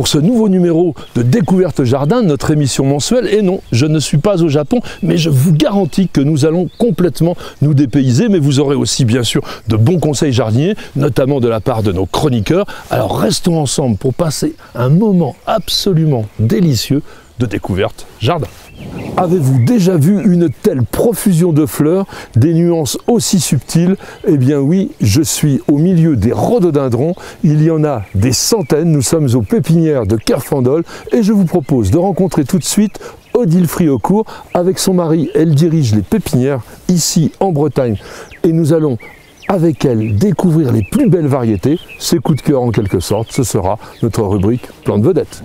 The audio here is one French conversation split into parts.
pour ce nouveau numéro de Découverte Jardin, notre émission mensuelle. Et non, je ne suis pas au Japon, mais je vous garantis que nous allons complètement nous dépayser. Mais vous aurez aussi bien sûr de bons conseils jardiniers, notamment de la part de nos chroniqueurs. Alors restons ensemble pour passer un moment absolument délicieux de Découverte Jardin. Avez-vous déjà vu une telle profusion de fleurs, des nuances aussi subtiles? Eh bien oui, je suis au milieu des rhododendrons, il y en a des centaines, nous sommes aux pépinières de Kerfandol et je vous propose de rencontrer tout de suite Odile Friocourt. Avec son mari, elle dirige les pépinières ici en Bretagne et nous allons avec elle découvrir les plus belles variétés, ses coups de cœur en quelque sorte. Ce sera notre rubrique Plantes Vedettes.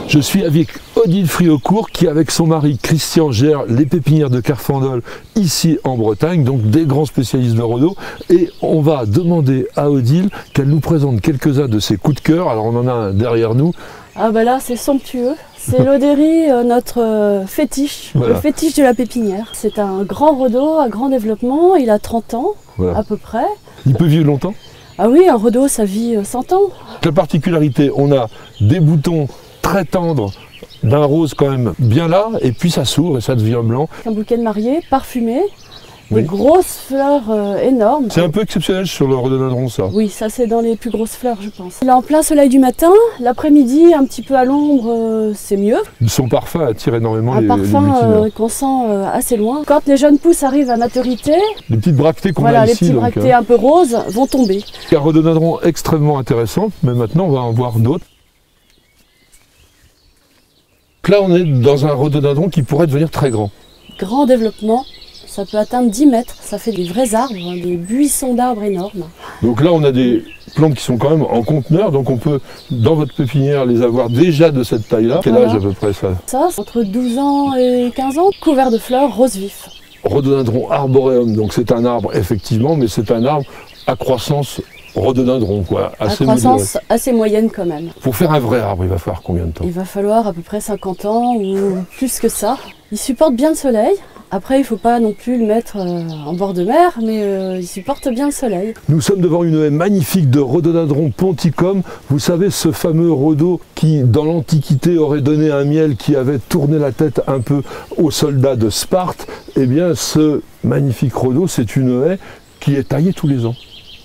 Je suis avec Odile Friocourt qui, avec son mari Christian, gère les pépinières de Kerfandol ici en Bretagne, donc des grands spécialistes de rhodo. Et on va demander à Odile qu'elle nous présente quelques-uns de ses coups de cœur. Alors on en a un derrière nous. Ah bah là c'est somptueux, c'est l'Odéry, notre fétiche, voilà. Le fétiche de la pépinière. C'est un grand rhodo à grand développement, il a 30 ans voilà. À peu près. Il peut vivre longtemps? Ah oui, un rhodo ça vit 100 ans. La particularité, on a des boutons très tendre, d'un rose quand même bien là, et puis ça s'ouvre et ça devient blanc. Un bouquet de mariée, parfumé, oui. Des grosses fleurs énormes. C'est un peu exceptionnel sur le rhododendron ça. Oui, ça c'est dans les plus grosses fleurs je pense. Il est en plein soleil du matin, l'après-midi un petit peu à l'ombre c'est mieux. Son parfum attire énormément les parfum qu'on sent assez loin. Quand les jeunes pousses arrivent à maturité, les petites bractées qu'on voilà, a ici. Les petites bractées un peu roses vont tomber. Un rhododendron extrêmement intéressant, mais maintenant on va en voir d'autres. Là, on est dans un rhododendron qui pourrait devenir très grand. Grand développement, ça peut atteindre 10 mètres, ça fait des vrais arbres, des buissons d'arbres énormes. Donc là, on a des plantes qui sont quand même en conteneur, donc on peut, dans votre pépinière, les avoir déjà de cette taille-là. Quel âge à peu près ça? Ça, entre 12 ans et 15 ans, couvert de fleurs rose vif. Rhododendron arboreum, donc c'est un arbre, effectivement, mais c'est un arbre à croissance rhododendron, quoi. Assez croissance assez moyenne quand même. Pour faire un vrai arbre, il va falloir combien de temps? Il va falloir à peu près 50 ans ou plus que ça. Il supporte bien le soleil. Après, il ne faut pas non plus le mettre en bord de mer, mais il supporte bien le soleil. Nous sommes devant une haie magnifique de rhododendron ponticum. Vous savez, ce fameux rhodo qui, dans l'Antiquité, aurait donné un miel qui avait tourné la tête un peu aux soldats de Sparte. Eh bien, ce magnifique rhodo, c'est une haie qui est taillée tous les ans.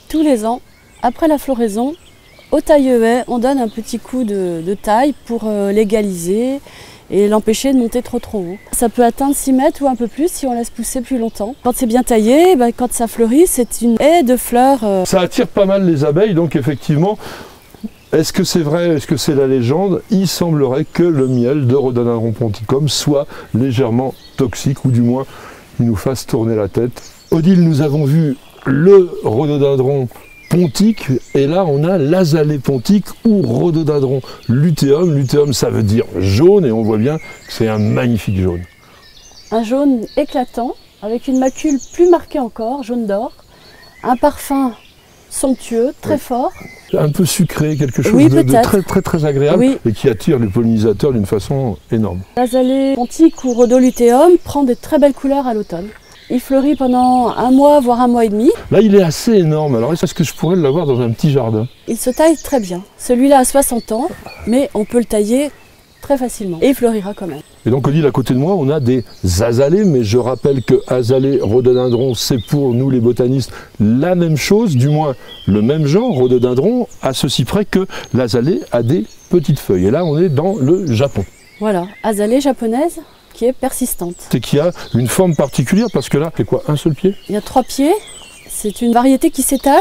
Tous les ans. Après la floraison, au taille-haie, on donne un petit coup de taille pour l'égaliser et l'empêcher de monter trop haut. Ça peut atteindre 6 mètres ou un peu plus si on laisse pousser plus longtemps. Quand c'est bien taillé, quand ça fleurit, c'est une haie de fleurs. Ça attire pas mal les abeilles, donc effectivement, est-ce que c'est vrai, est-ce que c'est la légende? Il semblerait que le miel de rhododendron ponticum soit légèrement toxique, ou du moins, il nous fasse tourner la tête. Odile, nous avons vu le rhododendron pontique, et là on a l'azalée pontique ou rhododendron luteum. Luteum ça veut dire jaune, et on voit bien que c'est un magnifique jaune. Un jaune éclatant, avec une macule plus marquée encore, jaune d'or. Un parfum somptueux, très fort. Un peu sucré, quelque chose de très agréable, et qui attire les pollinisateurs d'une façon énorme. L'azalée pontique ou rhodoluteum prend des très belles couleurs à l'automne. Il fleurit pendant un mois, voire un mois et demi. Là, il est assez énorme. Alors, est-ce que je pourrais l'avoir dans un petit jardin? Il se taille très bien. Celui-là a 60 ans, mais on peut le tailler très facilement. Et il fleurira quand même. Et donc, Odile, à côté de moi, on a des azalées. Mais je rappelle que azalée, rhododendron, c'est pour nous, les botanistes, la même chose. Du moins, le même genre, rhododendron, à ceci près que l'azalée a des petites feuilles. Et là, on est dans le Japon. Voilà, azalée japonaise, qui est persistante. C'est qu'il y a une forme particulière, parce que là, c'est quoi, un seul pied? Il y a 3 pieds, c'est une variété qui s'étale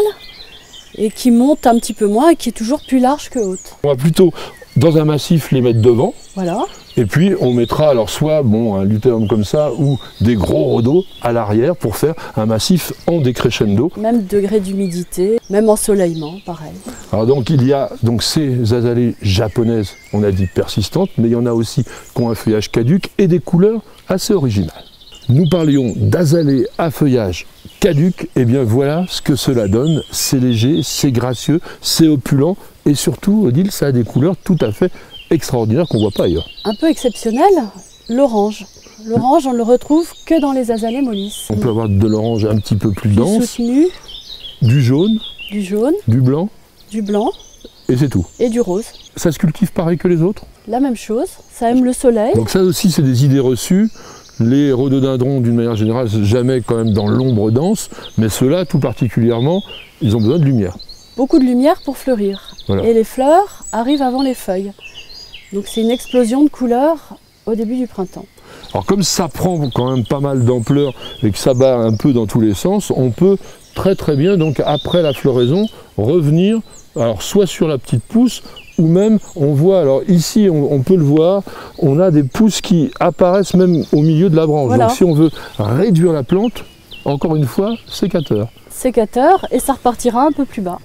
et qui monte un petit peu moins et qui est toujours plus large que haute. On va plutôt, dans un massif, les mettre devant. Voilà. Et puis on mettra alors soit un luteum comme ça ou des gros rhodos à l'arrière pour faire un massif en décrescendo. Même degré d'humidité, même ensoleillement, pareil. Alors donc il y a ces azalées japonaises, on a dit persistantes, mais il y en a aussi qui ont un feuillage caduc et des couleurs assez originales. Nous parlions d'azalées à feuillage caduc, et bien voilà ce que cela donne. C'est léger, c'est gracieux, c'est opulent, et surtout, Odile, ça a des couleurs tout à fait extraordinaires qu'on ne voit pas ailleurs. Un peu exceptionnel, l'orange. L'orange, on ne le retrouve que dans les azalées mollisses. On peut avoir de l'orange un petit peu plus dense, Soutenu, du jaune, du blanc, et c'est tout. et du rose. Ça se cultive pareil que les autres? La même chose, ça aime le soleil. Donc ça aussi, c'est des idées reçues. Les rhododendrons, d'une manière générale, jamais quand même dans l'ombre dense, mais ceux-là, tout particulièrement, ils ont besoin de lumière. Beaucoup de lumière pour fleurir. Voilà. Et les fleurs arrivent avant les feuilles. Donc c'est une explosion de couleurs au début du printemps. Alors comme ça prend quand même pas mal d'ampleur et que ça bat un peu dans tous les sens, on peut très très bien, donc après la floraison, revenir, alors soit sur la petite pousse, ou même on voit, alors ici on peut le voir, on a des pousses qui apparaissent même au milieu de la branche. Voilà. Donc si on veut réduire la plante, encore une fois, sécateur. Sécateur, et ça repartira un peu plus bas.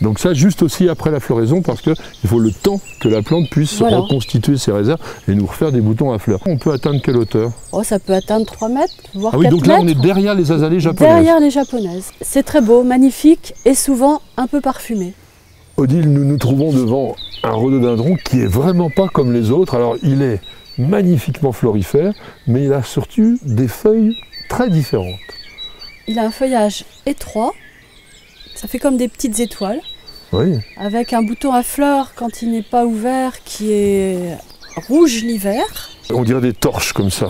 Donc ça juste aussi après la floraison parce qu'il faut le temps que la plante puisse Voilà. reconstituer ses réserves et nous refaire des boutons à fleurs. On peut atteindre quelle hauteur? Oh, ça peut atteindre 3 mètres, voire Ah oui, 4 donc là on est mètres. derrière les azalées japonaises. Derrière les japonaises. C'est très beau, magnifique et souvent un peu parfumé. Odile, nous nous trouvons devant un rhododendron qui est vraiment pas comme les autres. Alors il est magnifiquement florifère, mais il a surtout des feuilles très différentes. Il a un feuillage étroit, ça fait comme des petites étoiles, Oui. avec un bouton à fleurs quand il n'est pas ouvert qui est rouge l'hiver. On dirait des torches comme ça.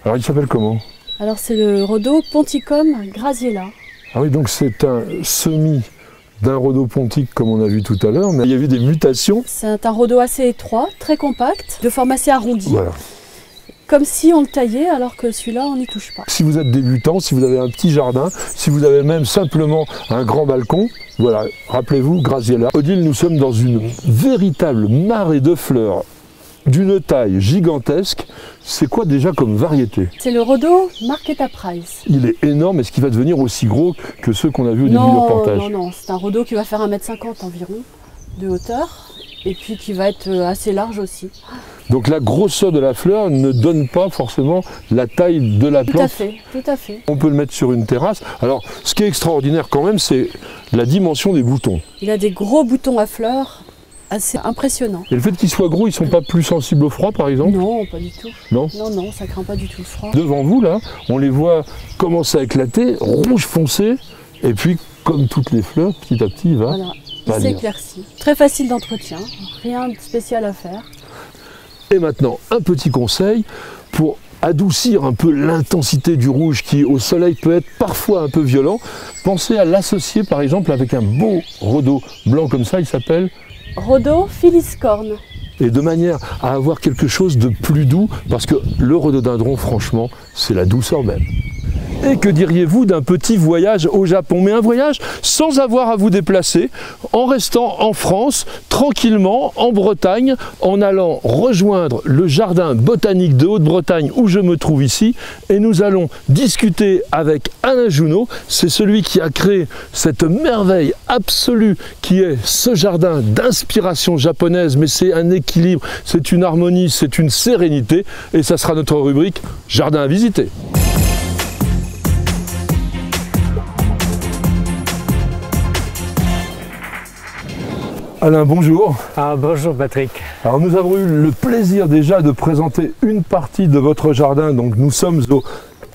Alors il s'appelle comment? Alors c'est le rhodo Ponticum graziella. Ah oui, donc c'est un semis d'un rhodopontique comme on a vu tout à l'heure, mais il y a eu des mutations. C'est un rhodo assez étroit, très compact, de forme assez arrondie, Voilà. comme si on le taillait alors que celui-là on n'y touche pas. Si vous êtes débutant, si vous avez un petit jardin, si vous avez même simplement un grand balcon, voilà, rappelez-vous, Graziella. Odile, nous sommes dans une véritable marée de fleurs d'une taille gigantesque. C'est quoi déjà comme variété? C'est le rhodo Marquetta Price. Il est énorme, est-ce qu'il va devenir aussi gros que ceux qu'on a vus au début du Non, reportage? non, c'est un rhodo qui va faire 1,50 m environ de hauteur et puis qui va être assez large aussi. Donc la grosseur de la fleur ne donne pas forcément la taille de la Tout plante. à fait, tout à fait. On peut le mettre sur une terrasse. Alors, ce qui est extraordinaire quand même, c'est la dimension des boutons. Il a des gros boutons à fleurs assez impressionnants. Et le fait qu'ils soient gros, ils ne sont pas plus sensibles au froid, par exemple? Non, pas du tout. Non. Non, ça craint pas du tout le froid. Devant vous, là, on les voit commencer à éclater, rouge foncé, et puis, comme toutes les fleurs, petit à petit, il va Voilà, il pâlir. s'éclaircit. Très facile d'entretien, rien de spécial à faire. Et maintenant, un petit conseil pour adoucir un peu l'intensité du rouge qui, au soleil, peut être parfois un peu violent. Pensez à l'associer, par exemple, avec un beau rhodo blanc comme ça, il s'appelle... Rhodo Philiscorne. Et de manière à avoir quelque chose de plus doux, parce que le rhododendron, franchement, c'est la douceur même. Et que diriez-vous d'un petit voyage au Japon? Mais un voyage sans avoir à vous déplacer, en restant en France, tranquillement, en Bretagne, en allant rejoindre le jardin botanique de Haute-Bretagne où je me trouve ici. Et nous allons discuter avec Alain Junot, c'est celui qui a créé cette merveille absolue qui est ce jardin d'inspiration japonaise, mais c'est un équilibre, c'est une harmonie, c'est une sérénité. Et ça sera notre rubrique Jardin à visiter. Alain, bonjour. Ah, bonjour Patrick. Alors nous avons eu le plaisir déjà de présenter une partie de votre jardin. Donc nous sommes au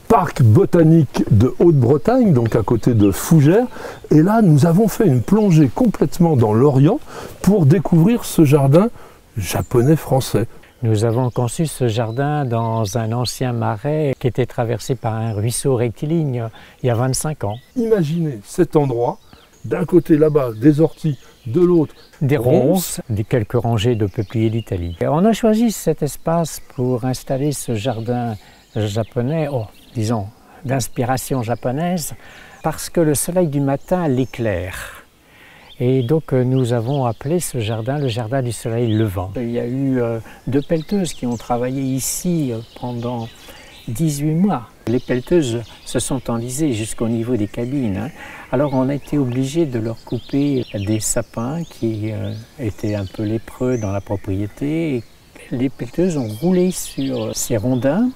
parc botanique de Haute-Bretagne, donc à côté de Fougères. Et là, nous avons fait une plongée complètement dans l'Orient pour découvrir ce jardin japonais-français. Nous avons conçu ce jardin dans un ancien marais qui était traversé par un ruisseau rectiligne il y a 25 ans. Imaginez cet endroit, d'un côté là-bas des orties, de l'autre Des ronces, des quelques rangées de peupliers d'Italie. On a choisi cet espace pour installer ce jardin japonais, disons d'inspiration japonaise, parce que le soleil du matin l'éclaire. Et donc nous avons appelé ce jardin le jardin du soleil levant. Il y a eu 2 pelleteuses qui ont travaillé ici pendant 18 mois. Les pelleteuses se sont enlisées jusqu'au niveau des cabines. Alors on a été obligé de leur couper des sapins qui étaient un peu lépreux dans la propriété. Et les pelleteuses ont roulé sur ces rondins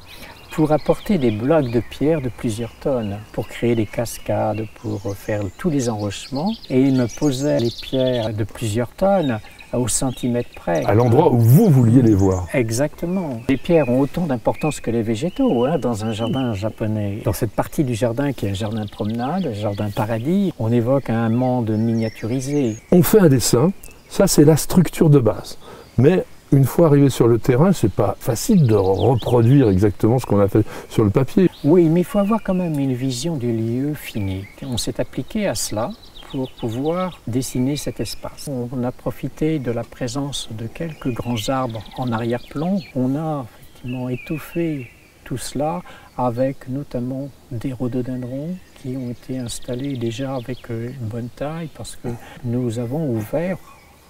pour apporter des blocs de pierre de plusieurs tonnes, pour créer des cascades, pour faire tous les enrochements. Et il me posait les pierres de plusieurs tonnes au centimètre près. À l'endroit où vous vouliez les voir. Exactement. Les pierres ont autant d'importance que les végétaux dans un jardin japonais. Dans cette partie du jardin qui est un jardin de promenade, un jardin paradis, on évoque un monde miniaturisé. On fait un dessin, ça c'est la structure de base. Mais une fois arrivé sur le terrain, c'est pas facile de reproduire exactement ce qu'on a fait sur le papier. Oui, mais il faut avoir quand même une vision du lieu fini. On s'est appliqué à cela pour pouvoir dessiner cet espace. On a profité de la présence de quelques grands arbres en arrière-plan. On a effectivement étouffé tout cela avec notamment des rhododendrons qui ont été installés déjà avec une bonne taille parce que nous avons ouvert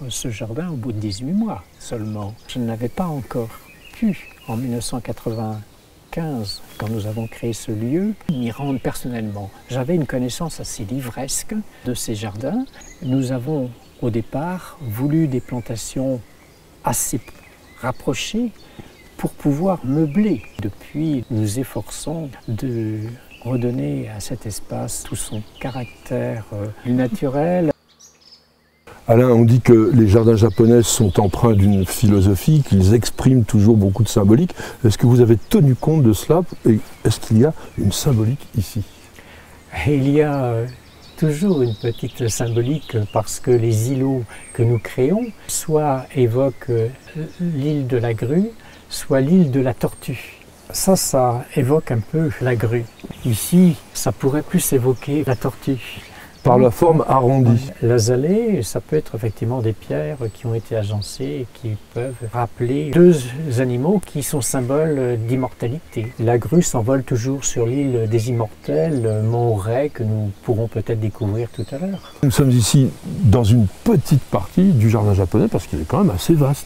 ce jardin au bout de 18 mois seulement. Je n'avais pas encore pu, en 1995, quand nous avons créé ce lieu, m'y rendre personnellement. J'avais une connaissance assez livresque de ces jardins. Nous avons, au départ, voulu des plantations assez rapprochées pour pouvoir meubler. Depuis, nous nous efforçons de redonner à cet espace tout son caractère naturel. Alain, on dit que les jardins japonais sont empreints d'une philosophie, qu'ils expriment toujours beaucoup de symbolique. Est-ce que vous avez tenu compte de cela et est-ce qu'il y a une symbolique ici? Il y a toujours une petite symbolique parce que les îlots que nous créons soit évoquent l'île de la grue, soit l'île de la tortue. Ça évoque un peu la grue. Ici, ça pourrait plus évoquer la tortue. Par la forme arrondie. L'azalée, ça peut être effectivement des pierres qui ont été agencées et qui peuvent rappeler deux animaux qui sont symboles d'immortalité. La grue s'envole toujours sur l'île des Immortels, Mont Ré, que nous pourrons peut-être découvrir tout à l'heure. Nous sommes ici dans une petite partie du jardin japonais parce qu'il est quand même assez vaste.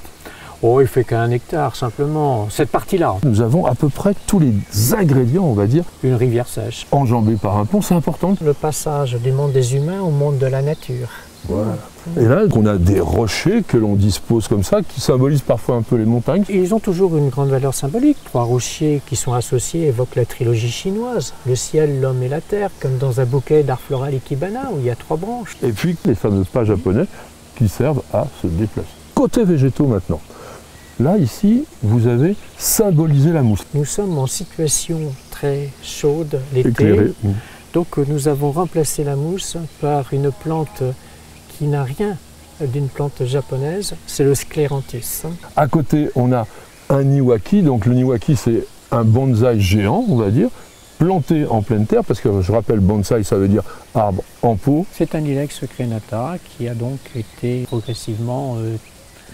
Oh, il fait qu'1 hectare simplement, cette partie-là. Nous avons à peu près tous les ingrédients, on va dire. Une rivière sèche. Enjambée par un pont, c'est important. Le passage du monde des humains au monde de la nature. Voilà. Et là, on a des rochers que l'on dispose comme ça, qui symbolisent parfois un peu les montagnes. Ils ont toujours une grande valeur symbolique. 3 rochers qui sont associés évoquent la trilogie chinoise. Le ciel, l'homme et la terre, comme dans un bouquet d'art floral ikebana où il y a 3 branches. Et puis les fameux pas japonais qui servent à se déplacer. Côté végétaux maintenant. Là, ici, vous avez symbolisé la mousse. Nous sommes en situation très chaude l'été. Éclairée. Donc nous avons remplacé la mousse par une plante qui n'a rien d'une plante japonaise, c'est le scléranthus. À côté, on a un niwaki. Donc le niwaki, c'est un bonsaï géant, on va dire, planté en pleine terre, parce que je rappelle, bonsaï, ça veut dire arbre en pot. C'est un Ilex crenata qui a donc été progressivement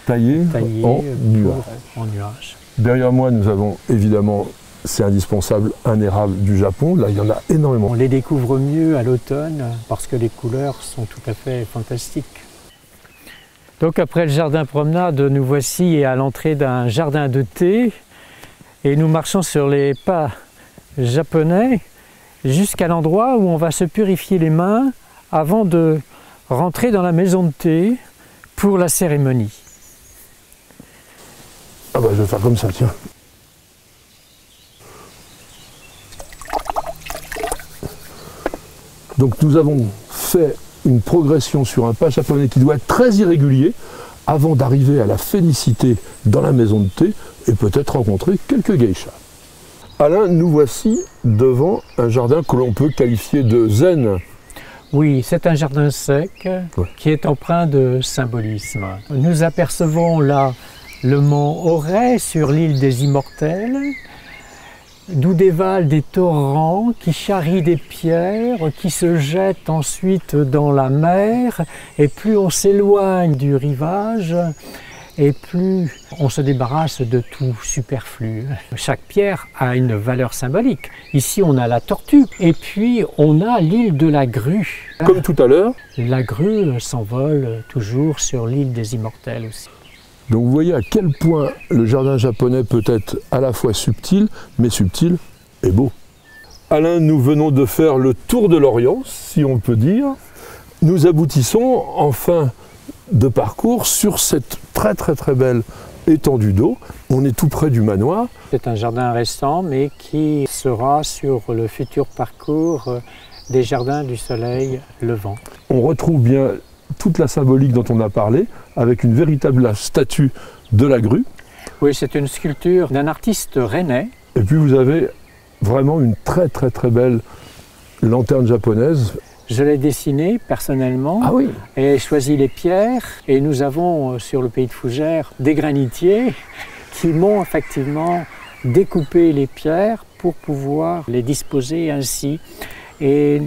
taillé en nuage. Derrière moi, nous avons évidemment, c'est indispensable, un érable du Japon. Là, il y en a énormément. On les découvre mieux à l'automne parce que les couleurs sont tout à fait fantastiques. Donc après le jardin promenade, nous voici à l'entrée d'un jardin de thé et nous marchons sur les pas japonais jusqu'à l'endroit où on va se purifier les mains avant de rentrer dans la maison de thé pour la cérémonie. Ah bah je vais faire comme ça, tiens. Donc nous avons fait une progression sur un pas japonais qui doit être très irrégulier avant d'arriver à la félicité dans la maison de thé et peut-être rencontrer quelques geishas. Alain, nous voici devant un jardin que l'on peut qualifier de zen. Oui, c'est un jardin sec qui est empreint de symbolisme. Nous apercevons là le mont Oré sur l'île des Immortels, d'où dévalent des torrents qui charrient des pierres, qui se jettent ensuite dans la mer, et plus on s'éloigne du rivage, et plus on se débarrasse de tout superflu. Chaque pierre a une valeur symbolique. Ici, on a la tortue, et puis on a l'île de la grue. Comme tout à l'heure. La grue s'envole toujours sur l'île des Immortels aussi. Donc vous voyez à quel point le jardin japonais peut être à la fois subtil, mais subtil et beau. Alain, nous venons de faire le tour de l'Orient, si on peut dire. Nous aboutissons en fin de parcours sur cette très belle étendue d'eau. On est tout près du manoir. C'est un jardin récent, mais qui sera sur le futur parcours des jardins du soleil levant. On retrouve bien toute la symbolique dont on a parlé, avec une véritable statue de la grue. Oui, c'est une sculpture d'un artiste rennais. Et puis vous avez vraiment une très belle lanterne japonaise. Je l'ai dessinée personnellement. Ah oui. Et choisi les pierres. Et nous avons sur le pays de Fougères des granitiers qui m'ont effectivement découpé les pierres pour pouvoir les disposer ainsi. Et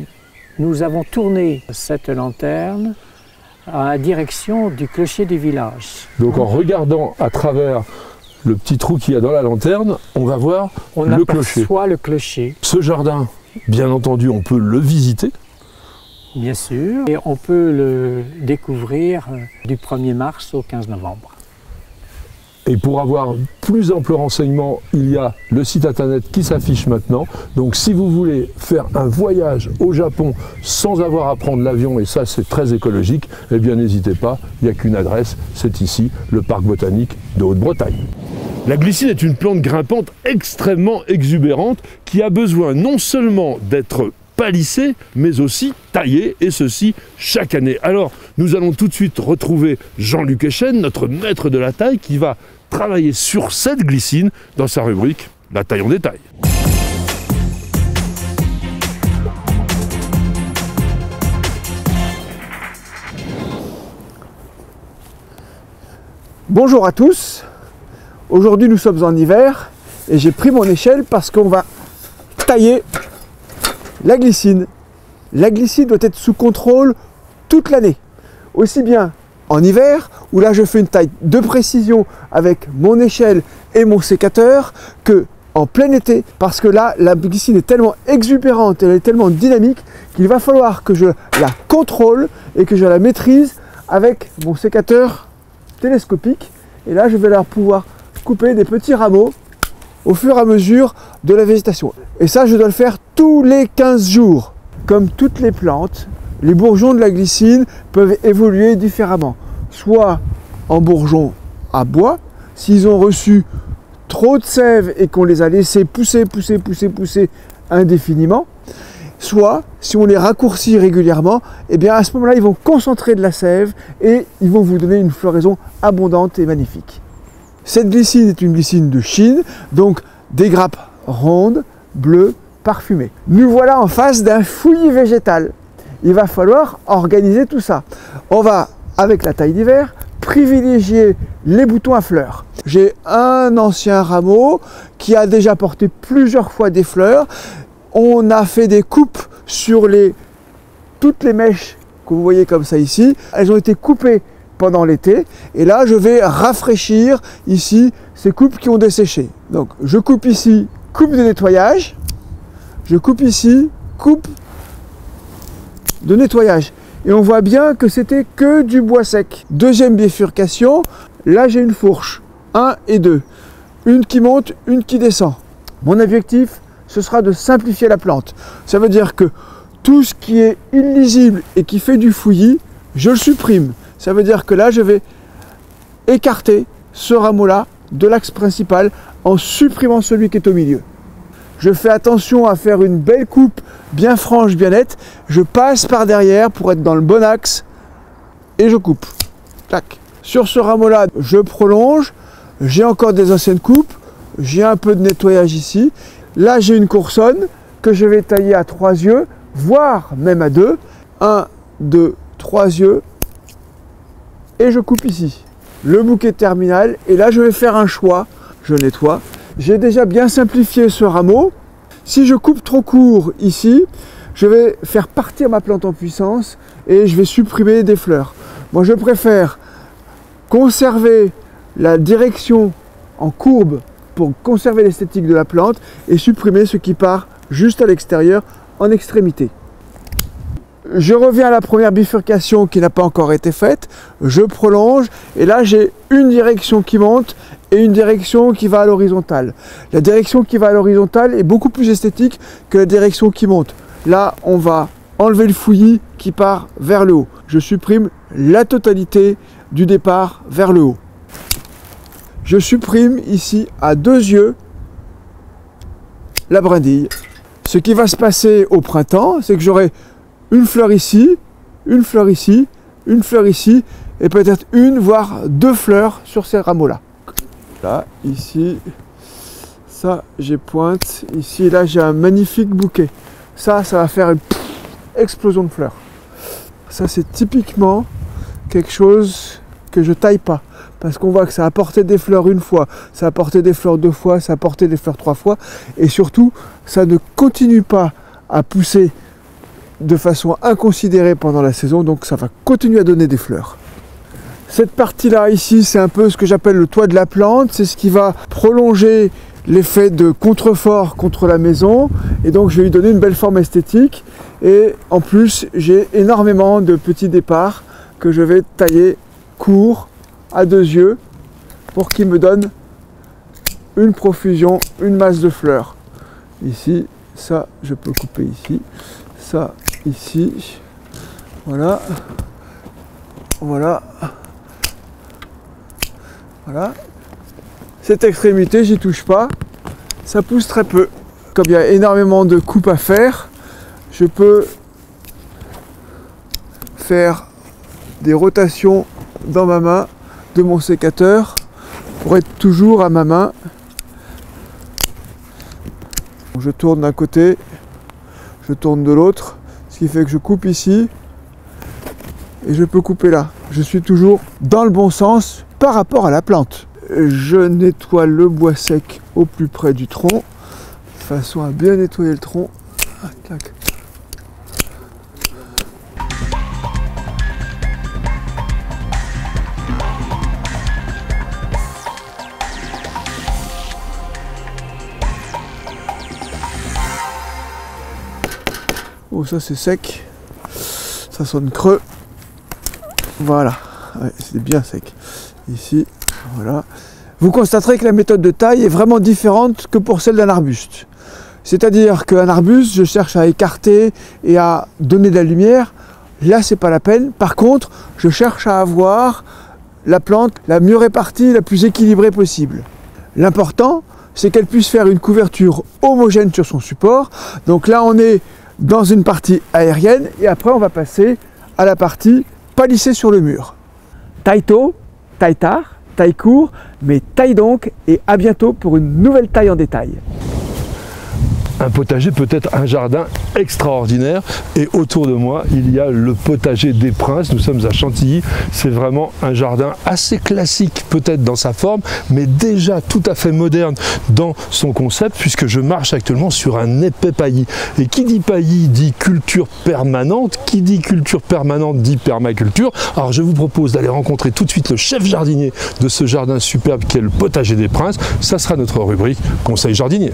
nous avons tourné cette lanterne à la direction du clocher du village. Donc en regardant à travers le petit trou qu'il y a dans la lanterne, on va voir le clocher. On aperçoit le clocher. Ce jardin, bien entendu, on peut le visiter. Bien sûr, et on peut le découvrir du 1er mars au 15 novembre. Et pour avoir plus ample renseignement, il y a le site internet qui s'affiche maintenant. Donc si vous voulez faire un voyage au Japon sans avoir à prendre l'avion, et ça c'est très écologique, eh bien n'hésitez pas, il n'y a qu'une adresse, c'est ici, le parc botanique de Haute-Bretagne. La glycine est une plante grimpante extrêmement exubérante qui a besoin non seulement d'être palissée, mais aussi taillée, et ceci chaque année. Alors, nous allons tout de suite retrouver Jean-Luc Echen, notre maître de la taille, qui va travailler sur cette glycine dans sa rubrique « La taille en détail ». Bonjour à tous, aujourd'hui nous sommes en hiver et j'ai pris mon échelle parce qu'on va tailler la glycine. La glycine doit être sous contrôle toute l'année, aussi bien en hiver où là je fais une taille de précision avec mon échelle et mon sécateur, que en plein été, parce que là la glycine est tellement exubérante, elle est tellement dynamique qu'il va falloir que je la contrôle et que je la maîtrise avec mon sécateur télescopique. Et là je vais leur pouvoir couper des petits rameaux au fur et à mesure de la végétation. Et ça je dois le faire tous les 15 jours. Comme toutes les plantes, les bourgeons de la glycine peuvent évoluer différemment. Soit en bourgeons à bois, s'ils ont reçu trop de sève et qu'on les a laissés pousser indéfiniment, soit si on les raccourcit régulièrement, et bien à ce moment-là ils vont concentrer de la sève et ils vont vous donner une floraison abondante et magnifique. Cette glycine est une glycine de Chine, donc des grappes rondes, bleues, parfumées. Nous voilà en face d'un fouillis végétal. Il va falloir organiser tout ça. On va, avec la taille d'hiver, privilégier les boutons à fleurs. J'ai un ancien rameau qui a déjà porté plusieurs fois des fleurs. On a fait des coupes sur toutes les mèches que vous voyez comme ça ici. Elles ont été coupées pendant l'été. Et là, je vais rafraîchir ici ces coupes qui ont desséché. Donc, je coupe ici, coupe de nettoyage. Je coupe ici, coupe de nettoyage. Et on voit bien que c'était que du bois sec. Deuxième bifurcation, là j'ai une fourche, 1 et 2. Une qui monte, une qui descend. Mon objectif, ce sera de simplifier la plante. Ça veut dire que tout ce qui est illisible et qui fait du fouillis, je le supprime. Ça veut dire que là, je vais écarter ce rameau-là de l'axe principal en supprimant celui qui est au milieu. Je fais attention à faire une belle coupe bien franche, bien nette. Je passe par derrière pour être dans le bon axe et je coupe. Tac. Sur ce rameau-là, je prolonge. J'ai encore des anciennes coupes. J'ai un peu de nettoyage ici. Là, j'ai une coursonne que je vais tailler à 3 yeux, voire même à 2. 1, 2, 3 yeux. Et je coupe ici. Le bouquet terminal. Et là, je vais faire un choix. Je nettoie. J'ai déjà bien simplifié ce rameau. Si je coupe trop court ici, je vais faire partir ma plante en puissance et je vais supprimer des fleurs. Moi, je préfère conserver la direction en courbe pour conserver l'esthétique de la plante et supprimer ce qui part juste à l'extérieur en extrémité. Je reviens à la première bifurcation qui n'a pas encore été faite, je prolonge et là j'ai une direction qui monte et une direction qui va à l'horizontale. La direction qui va à l'horizontale est beaucoup plus esthétique que la direction qui monte. Là on va enlever le fouillis qui part vers le haut. Je supprime la totalité du départ vers le haut. je supprime ici à 2 yeux la brindille. Ce qui va se passer au printemps, c'est que j'aurai une fleur ici, une fleur ici, une fleur ici, et peut-être une, voire 2 fleurs sur ces rameaux-là. Là, ici, ça, j'ai pointe. Ici, là, j'ai un magnifique bouquet. Ça va faire une explosion de fleurs. Ça, c'est typiquement quelque chose que je taille pas. Parce qu'on voit que ça a porté des fleurs une fois, ça a porté des fleurs 2 fois, ça a porté des fleurs 3 fois. Et surtout, ça ne continue pas à pousser de façon inconsidérée pendant la saison. Donc, ça va continuer à donner des fleurs. Cette partie-là, ici, c'est un peu ce que j'appelle le toit de la plante. C'est ce qui va prolonger l'effet de contrefort contre la maison. Et donc, je vais lui donner une belle forme esthétique. Et en plus, j'ai énormément de petits départs que je vais tailler court à 2 yeux pour qu'il me donne une profusion, une masse de fleurs. Ici, ça, je peux couper ici. Ça, ici. Voilà. Voilà. Voilà. Cette extrémité, j'y touche pas. Ça pousse très peu. Comme il y a énormément de coupes à faire, je peux faire des rotations dans ma main de mon sécateur pour être toujours à ma main. Je tourne d'un côté, je tourne de l'autre, ce qui fait que je coupe ici et je peux couper là. Je suis toujours dans le bon sens par rapport à la plante. Je nettoie le bois sec au plus près du tronc, de façon à bien nettoyer le tronc. Tac. Oh, ça c'est sec, ça sonne creux. Voilà, ouais, c'est bien sec. Ici, voilà. Vous constaterez que la méthode de taille est vraiment différente que pour celle d'un arbuste. C'est-à-dire qu'un arbuste, je cherche à écarter et à donner de la lumière. Là, c'est pas la peine. Par contre, je cherche à avoir la plante la mieux répartie, la plus équilibrée possible. L'important, c'est qu'elle puisse faire une couverture homogène sur son support. Donc là, on est dans une partie aérienne et après on va passer à la partie palissée sur le mur. Taille tôt, taille tard, taille court, mais taille donc et à bientôt pour une nouvelle taille en détail. Un potager peut être un jardin extraordinaire et autour de moi il y a le potager des Princes. Nous sommes à Chantilly, c'est vraiment un jardin assez classique peut-être dans sa forme mais déjà tout à fait moderne dans son concept puisque je marche actuellement sur un épais paillis. Et qui dit paillis dit culture permanente, qui dit culture permanente dit permaculture. Alors je vous propose d'aller rencontrer tout de suite le chef jardinier de ce jardin superbe qui est le potager des Princes. Ça sera notre rubrique Conseil jardinier.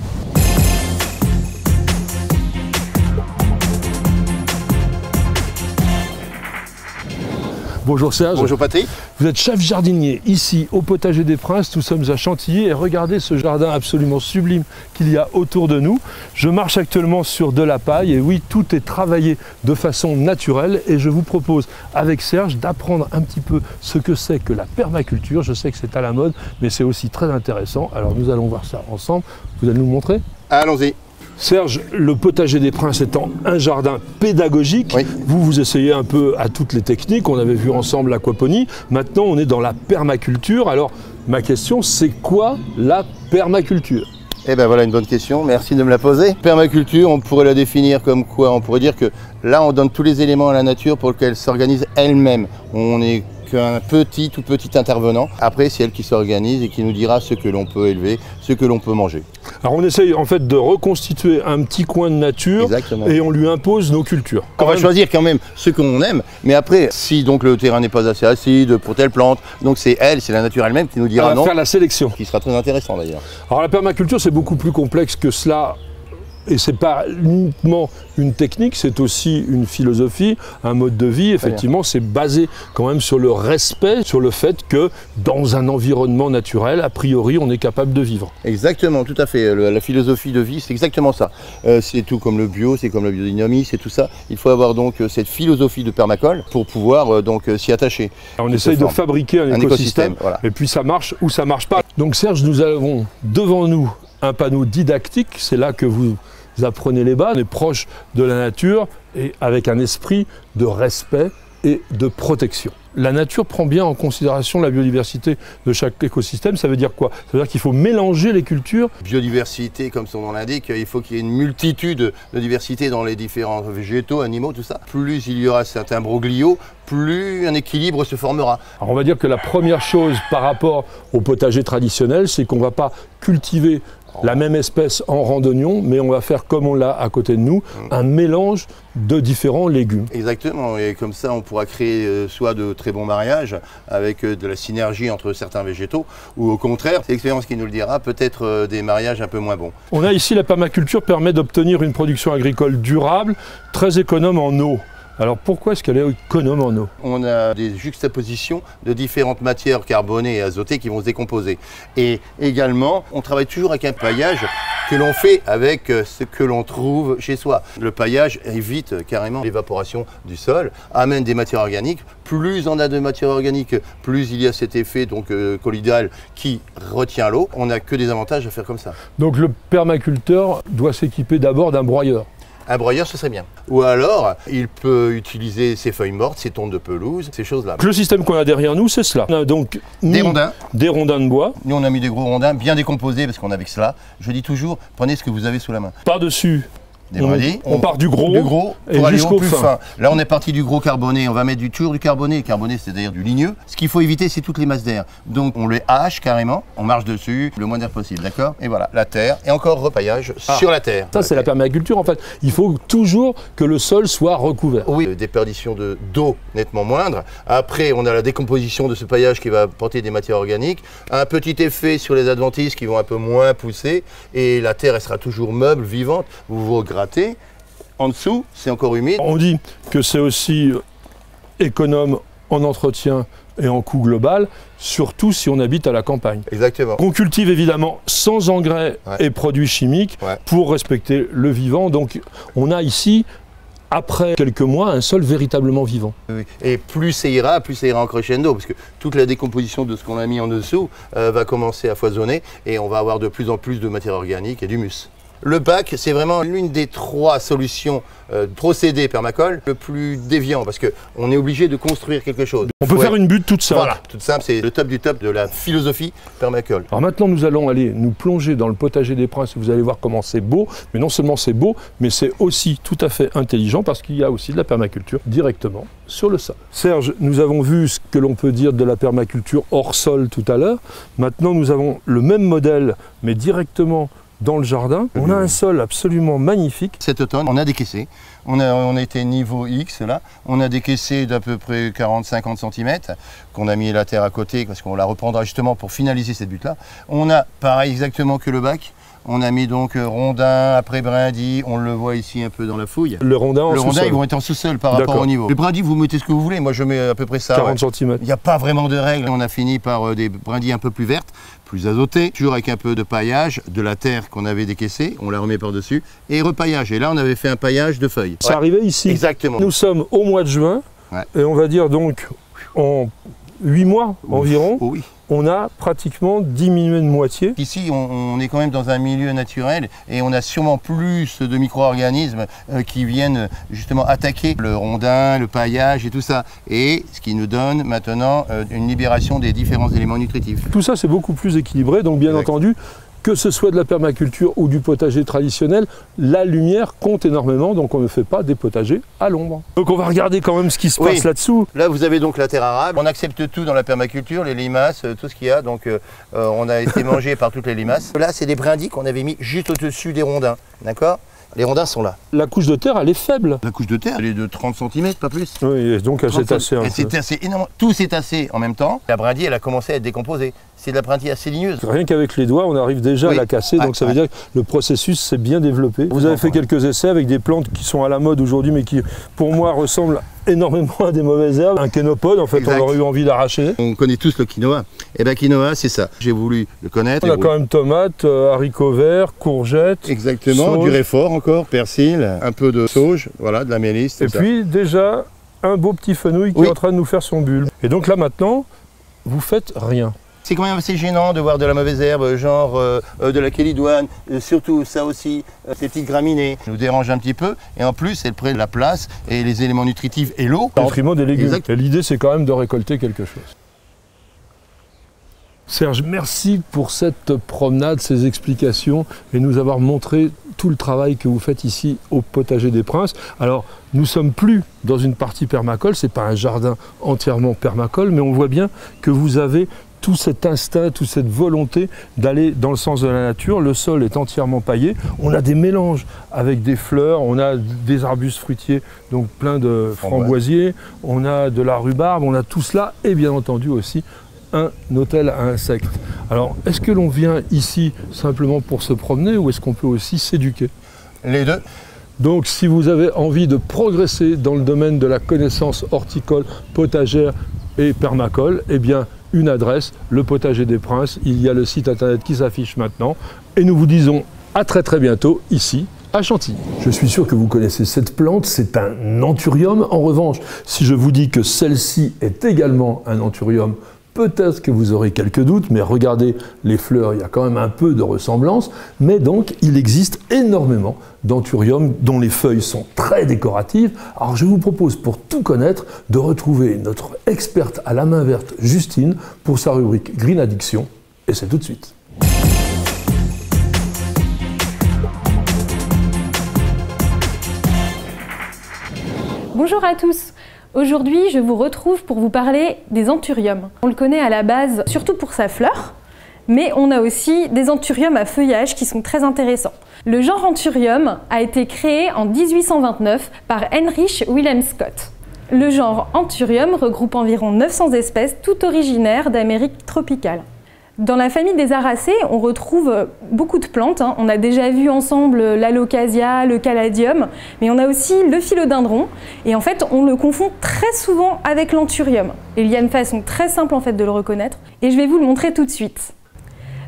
Bonjour Serge. Bonjour Patrick. Vous êtes chef jardinier ici au potager des Princes, nous sommes à Chantilly et regardez ce jardin absolument sublime qu'il y a autour de nous. Je marche actuellement sur de la paille et oui, tout est travaillé de façon naturelle et je vous propose avec Serge d'apprendre un petit peu ce que c'est que la permaculture. Je sais que c'est à la mode mais c'est aussi très intéressant. Alors nous allons voir ça ensemble. Vous allez nous montrer? Allons-y. Serge, le potager des Princes étant un jardin pédagogique, oui. Vous essayez un peu à toutes les techniques, on avait vu ensemble l'aquaponie, maintenant on est dans la permaculture. Alors ma question, c'est quoi la permaculture? Eh bien voilà une bonne question, merci de me la poser. Permaculture, on pourrait la définir comme quoi? On pourrait dire que là on donne tous les éléments à la nature pour qu'elle s'organise elle-même. On n'est qu'un tout petit intervenant. Après c'est elle qui s'organise et qui nous dira ce que l'on peut élever, ce que l'on peut manger. Alors on essaye en fait de reconstituer un petit coin de nature. Exactement. Et on lui impose nos cultures. On va choisir quand même ce qu'on aime, mais après si donc le terrain n'est pas assez acide pour telle plante, donc c'est la nature elle-même qui nous dira non. Faire la sélection. Qui sera très intéressant d'ailleurs. Alors la permaculture c'est beaucoup plus complexe que cela. Et c'est pas uniquement une technique, c'est aussi une philosophie, un mode de vie. Effectivement, c'est basé quand même sur le respect, sur le fait que dans un environnement naturel, a priori, on est capable de vivre. Exactement, tout à fait. La philosophie de vie, c'est exactement ça. C'est tout comme le bio, c'est comme la biodynamie, c'est tout ça. Il faut avoir donc cette philosophie de permacole pour pouvoir donc s'y attacher. Alors, on essaye de fabriquer un écosystème voilà. Et puis ça marche ou ça marche pas. Donc Serge, nous avons devant nous un panneau didactique, c'est là que vous apprenez les bases, on est proche de la nature et avec un esprit de respect et de protection. La nature prend bien en considération la biodiversité de chaque écosystème. Ça veut dire quoi? Ça veut dire qu'il faut mélanger les cultures. Biodiversité, comme son nom l'indique, il faut qu'il y ait une multitude de diversité dans les différents végétaux, animaux, tout ça. Plus il y aura certains broglios, plus un équilibre se formera. Alors on va dire que la première chose par rapport au potager traditionnel, c'est qu'on ne va pas cultiver la même espèce en rang d'oignon, mais on va faire comme on l'a à côté de nous, un mélange de différents légumes. Exactement, et comme ça on pourra créer soit de très bons mariages avec de la synergie entre certains végétaux, ou au contraire, c'est l'expérience qui nous le dira, peut-être des mariages un peu moins bons. On a ici, la permaculture permet d'obtenir une production agricole durable, très économe en eau. Alors pourquoi est-ce qu'elle est économe en eau? On a des juxtapositions de différentes matières carbonées et azotées qui vont se décomposer. Et également, on travaille toujours avec un paillage que l'on fait avec ce que l'on trouve chez soi. Le paillage évite carrément l'évaporation du sol, amène des matières organiques. Plus on a de matières organiques, plus il y a cet effet donc colloïdal qui retient l'eau. On n'a que des avantages à faire comme ça. Donc le permaculteur doit s'équiper d'abord d'un broyeur. Un broyeur, ce serait bien. Ou alors, il peut utiliser ses feuilles mortes, ses tontes de pelouse, ces choses-là. Le système qu'on a derrière nous, c'est cela. On a donc des rondins. Des rondins de bois. Nous, on a mis des gros rondins bien décomposés parce qu'on a avec cela. Je dis toujours, prenez ce que vous avez sous la main. Par-dessus, on part du gros et jusqu'au plus fin. Là, on est parti du gros carboné. On va mettre toujours du carboné. Le carboné, c'est-à-dire du ligneux. Ce qu'il faut éviter, c'est toutes les masses d'air. Donc, on les hache carrément. On marche dessus le moins d'air possible. D'accord? Et voilà, la terre. Et encore repaillage sur la terre. Ça, c'est la permaculture, en fait. Il faut toujours que le sol soit recouvert. Oui, des perditions d'eau nettement moindres. Après, on a la décomposition de ce paillage qui va apporter des matières organiques. Un petit effet sur les adventices qui vont un peu moins pousser. Et la terre, elle sera toujours meuble, vivante. Vous vous grattez. En dessous, c'est encore humide. On dit que c'est aussi économe en entretien et en coût global, surtout si on habite à la campagne. Exactement. On cultive évidemment sans engrais et produits chimiques pour respecter le vivant. Donc on a ici, après quelques mois, un sol véritablement vivant. Oui. Et plus ça ira en crescendo, parce que toute la décomposition de ce qu'on a mis en dessous va commencer à foisonner et on va avoir de plus en plus de matière organique et d'humus. Le bac, c'est vraiment l'une des 3 solutions procédés permacole le plus déviant parce qu'on est obligé de construire quelque chose. On peut faire une butte toute simple. Voilà, toute simple, c'est le top du top de la philosophie permacole. Alors maintenant, nous allons aller nous plonger dans le potager des Princes. Vous allez voir comment c'est beau, mais non seulement c'est beau, mais c'est aussi tout à fait intelligent parce qu'il y a aussi de la permaculture directement sur le sol. Serge, nous avons vu ce que l'on peut dire de la permaculture hors sol tout à l'heure. Maintenant, nous avons le même modèle, mais directement dans le jardin. On a un sol absolument magnifique. Cet automne, on a décaissé. On était niveau X là. On a décaissé d'à peu près 40-50 cm qu'on a mis la terre à côté parce qu'on la reprendra justement pour finaliser cette butte là. On a pareil exactement que le bac. On a mis donc rondin, après brindis, on le voit ici un peu dans la fouille. Le rondin en sous-sol. Ils vont être en sous-sol par rapport au niveau. Les brindis, vous mettez ce que vous voulez, moi je mets à peu près ça. 40 cm. Il n'y a pas vraiment de règle. On a fini par des brindis un peu plus vertes, plus azotées, toujours avec un peu de paillage, de la terre qu'on avait décaissée, on la remet par-dessus, et repaillage. Et là, on avait fait un paillage de feuilles. C'est arrivé ici. Exactement. Nous sommes au mois de juin, et on va dire donc en 8 mois environ. Oui. On a pratiquement diminué de moitié. Ici, on est quand même dans un milieu naturel et on a sûrement plus de micro-organismes qui viennent justement attaquer le rondin, le paillage et tout ça. Et ce qui nous donne maintenant une libération des différents éléments nutritifs. Tout ça, c'est beaucoup plus équilibré, donc bien entendu, que ce soit de la permaculture ou du potager traditionnel, la lumière compte énormément, donc on ne fait pas des potagers à l'ombre. Donc on va regarder quand même ce qui se passe là-dessous. Là vous avez donc la terre arable, on accepte tout dans la permaculture, les limaces, tout ce qu'il y a, donc on a été mangé par toutes les limaces. Là c'est des brindilles qu'on avait mis juste au-dessus des rondins, d'accord ? Les rondins sont là. La couche de terre, elle est faible. La couche de terre, elle est de 30 cm, pas plus. Oui, et donc elle s'est tassée un peu. Elle s'est tassée énormément. Tout s'est tassé en même temps. La brindille, elle a commencé à être décomposée. C'est de la brindille assez ligneuse. Rien qu'avec les doigts, on arrive déjà à la casser, donc ça veut dire que le processus s'est bien développé. Vous avez fait quelques essais avec des plantes qui sont à la mode aujourd'hui, mais qui, pour moi, ressemblent énormément à des mauvaises herbes. Un kénopode, en fait, Exact. on aurait eu envie d'arracher. On connaît tous le quinoa. Et bien quinoa, c'est ça. J'ai voulu le connaître. On a quand même tomates, haricots verts, courgettes. Exactement, sauge. du réfort encore, persil, un peu de sauge, voilà, de la mélisse. Et puis déjà, un beau petit fenouil qui est en train de nous faire son bulbe. Et donc là maintenant, vous faites rien. C'est quand même assez gênant de voir de la mauvaise herbe, genre de la kélidoine, surtout ça aussi, ces petites graminées, nous dérangent un petit peu. Et en plus, elles prennent la place et les éléments nutritifs et l'eau. Au détriment des légumes. Exact. Et l'idée, c'est quand même de récolter quelque chose. Serge, merci pour cette promenade, ces explications et nous avoir montré tout le travail que vous faites ici au Potager des Princes. Alors, nous ne sommes plus dans une partie permacole, ce n'est pas un jardin entièrement permacole, mais on voit bien que vous avez tout cet instinct, toute cette volonté d'aller dans le sens de la nature. Le sol est entièrement paillé. On a des mélanges avec des fleurs, on a des arbustes fruitiers, donc plein de framboisiers, on a de la rhubarbe, on a tout cela et bien entendu aussi un hôtel à insectes. Alors, est-ce que l'on vient ici simplement pour se promener ou est-ce qu'on peut aussi s'éduquer? Les deux. Donc, si vous avez envie de progresser dans le domaine de la connaissance horticole, potagère et permacole, eh bien, une adresse, le Potager des Princes. Il y a le site internet qui s'affiche maintenant. Et nous vous disons à très très bientôt ici à Chantilly. Je suis sûr que vous connaissez cette plante, c'est un anthurium. En revanche, si je vous dis que celle-ci est également un anthurium, peut-être que vous aurez quelques doutes, mais regardez les fleurs, il y a quand même un peu de ressemblance. Mais donc, il existe énormément d'anthurium dont les feuilles sont très décoratives. Alors, je vous propose, pour tout connaître, de retrouver notre experte à la main verte, Justine, pour sa rubrique Green Addiction. Et c'est tout de suite. Bonjour à tous. Aujourd'hui, je vous retrouve pour vous parler des anthuriums. On le connaît à la base surtout pour sa fleur, mais on a aussi des anthuriums à feuillage qui sont très intéressants. Le genre anthurium a été créé en 1829 par Heinrich Wilhelm Scott. Le genre anthurium regroupe environ 900 espèces, toutes originaires d'Amérique tropicale. Dans la famille des Aracées, on retrouve beaucoup de plantes. On a déjà vu ensemble l'alocasia, le caladium, mais on a aussi le philodendron. Et en fait, on le confond très souvent avec l'anthurium. Et il y a une façon très simple en fait de le reconnaître. Et je vais vous le montrer tout de suite.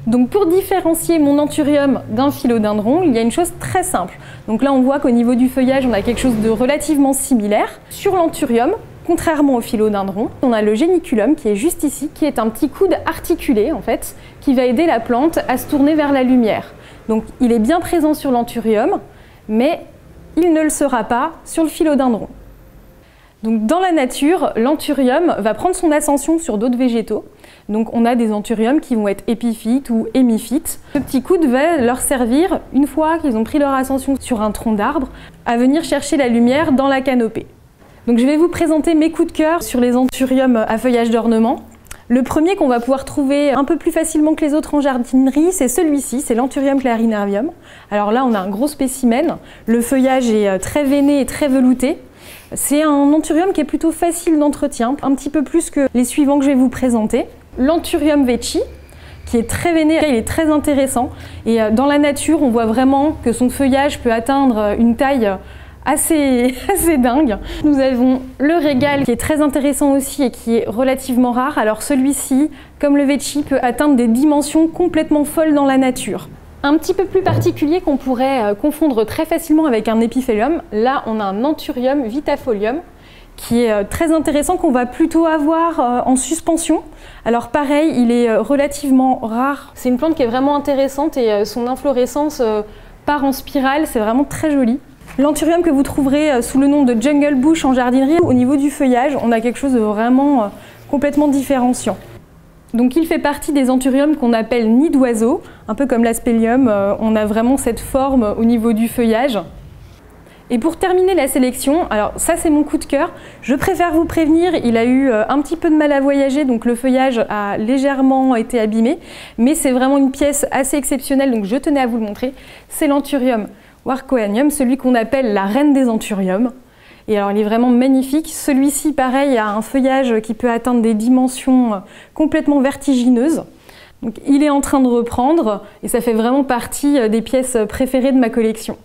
Donc pour différencier mon anthurium d'un philodendron, il y a une chose très simple. Donc là, on voit qu'au niveau du feuillage, on a quelque chose de relativement similaire. Sur l'anthurium, contrairement au philodendron, on a le géniculum qui est juste ici, qui est un petit coude articulé en fait, qui va aider la plante à se tourner vers la lumière. Donc il est bien présent sur l'anthurium, mais il ne le sera pas sur le philodendron. Donc dans la nature, l'anthurium va prendre son ascension sur d'autres végétaux. Donc on a des anthuriums qui vont être épiphytes ou hémiphytes. Ce petit coude va leur servir, une fois qu'ils ont pris leur ascension sur un tronc d'arbre, à venir chercher la lumière dans la canopée. Donc je vais vous présenter mes coups de cœur sur les anthuriums à feuillage d'ornement. Le premier qu'on va pouvoir trouver un peu plus facilement que les autres en jardinerie, c'est celui-ci, c'est l'anthurium clarinervium. Alors là, on a un gros spécimen. Le feuillage est très veiné et très velouté. C'est un anthurium qui est plutôt facile d'entretien, un petit peu plus que les suivants que je vais vous présenter. L'anthurium veitchi, qui est très veiné, il est très intéressant. Et dans la nature, on voit vraiment que son feuillage peut atteindre une taille assez dingue. Nous avons le régal qui est très intéressant aussi et qui est relativement rare. Alors celui-ci, comme le veitchi, peut atteindre des dimensions complètement folles dans la nature. Un petit peu plus particulier qu'on pourrait confondre très facilement avec un épiphyllum, là on a un anthurium vitafolium qui est très intéressant, qu'on va plutôt avoir en suspension. Alors pareil, il est relativement rare. C'est une plante qui est vraiment intéressante et son inflorescence part en spirale, c'est vraiment très joli. L'anthurium que vous trouverez sous le nom de jungle bush en jardinerie, au niveau du feuillage, on a quelque chose de vraiment complètement différenciant. Donc il fait partie des anthuriums qu'on appelle nid d'oiseau, un peu comme l'aspélium, on a vraiment cette forme au niveau du feuillage. Et pour terminer la sélection, alors ça c'est mon coup de cœur, je préfère vous prévenir, il a eu un petit peu de mal à voyager, donc le feuillage a légèrement été abîmé, mais c'est vraiment une pièce assez exceptionnelle, donc je tenais à vous le montrer, c'est l'anthurium Warcoanium, celui qu'on appelle la reine des anthuriums. Et alors il est vraiment magnifique. Celui-ci, pareil, a un feuillage qui peut atteindre des dimensions complètement vertigineuses. Donc, il est en train de reprendre et ça fait vraiment partie des pièces préférées de ma collection.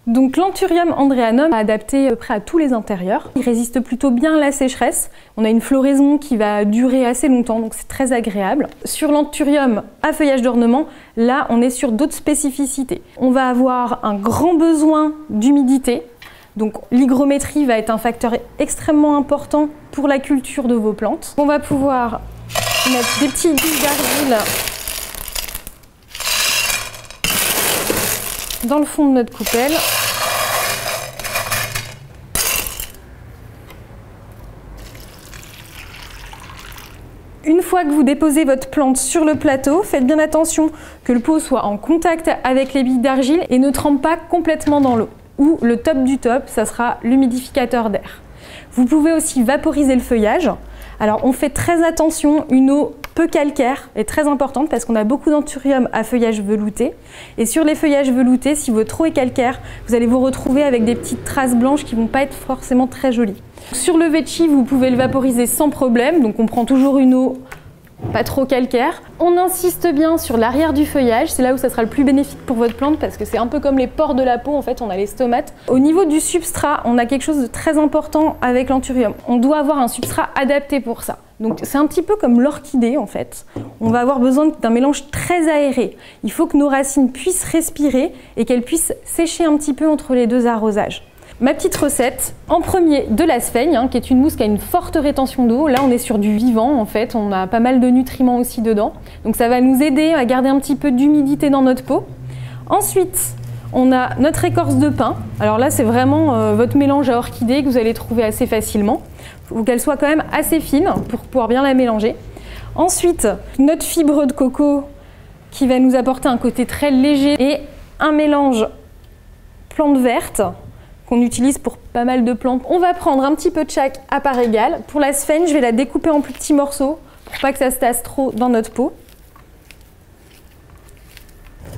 Donc l'Anthurium andreanum est adapté à peu près à tous les intérieurs. Il résiste plutôt bien à la sécheresse. On a une floraison qui va durer assez longtemps, donc c'est très agréable. Sur l'Anthurium à feuillage d'ornement, là on est sur d'autres spécificités. On va avoir un grand besoin d'humidité. Donc l'hygrométrie va être un facteur extrêmement important pour la culture de vos plantes. On va pouvoir mettre des petites billes d'argile dans le fond de notre coupelle. Une fois que vous déposez votre plante sur le plateau, faites bien attention que le pot soit en contact avec les billes d'argile et ne trempe pas complètement dans l'eau. Ou le top du top, ça sera l'humidificateur d'air. Vous pouvez aussi vaporiser le feuillage. Alors on fait très attention, une eau peu calcaire est très importante parce qu'on a beaucoup d'anthurium à feuillage velouté. Et sur les feuillages veloutés, si votre eau est calcaire, vous allez vous retrouver avec des petites traces blanches qui ne vont pas être forcément très jolies. Sur le vetchi, vous pouvez le vaporiser sans problème, donc on prend toujours une eau pas trop calcaire. On insiste bien sur l'arrière du feuillage, c'est là où ça sera le plus bénéfique pour votre plante parce que c'est un peu comme les pores de la peau, en fait on a les stomates. Au niveau du substrat, on a quelque chose de très important avec l'anthurium. On doit avoir un substrat adapté pour ça. Donc c'est un petit peu comme l'orchidée en fait. On va avoir besoin d'un mélange très aéré. Il faut que nos racines puissent respirer et qu'elles puissent sécher un petit peu entre les deux arrosages. Ma petite recette, en premier de la sphaigne, qui est une mousse qui a une forte rétention d'eau. Là on est sur du vivant en fait, on a pas mal de nutriments aussi dedans. Donc ça va nous aider à garder un petit peu d'humidité dans notre peau. Ensuite, on a notre écorce de pin. Alors là c'est vraiment votre mélange à orchidée que vous allez trouver assez facilement. Il faut qu'elle soit quand même assez fine pour pouvoir bien la mélanger. Ensuite, notre fibre de coco qui va nous apporter un côté très léger et un mélange plante verte qu'on utilise pour pas mal de plantes. On va prendre un petit peu de chaque à part égale. Pour la sphaigne, je vais la découper en plus petits morceaux pour pas que ça se tasse trop dans notre peau.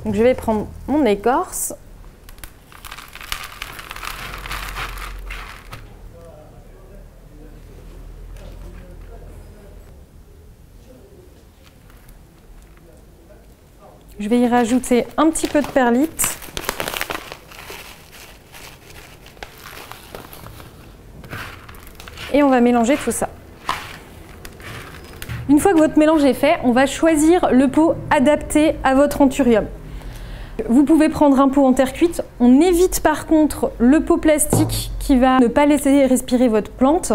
Donc je vais prendre mon écorce. Je vais y rajouter un petit peu de perlite. Et on va mélanger tout ça. Une fois que votre mélange est fait, on va choisir le pot adapté à votre anthurium. Vous pouvez prendre un pot en terre cuite. On évite par contre le pot plastique qui va ne pas laisser respirer votre plante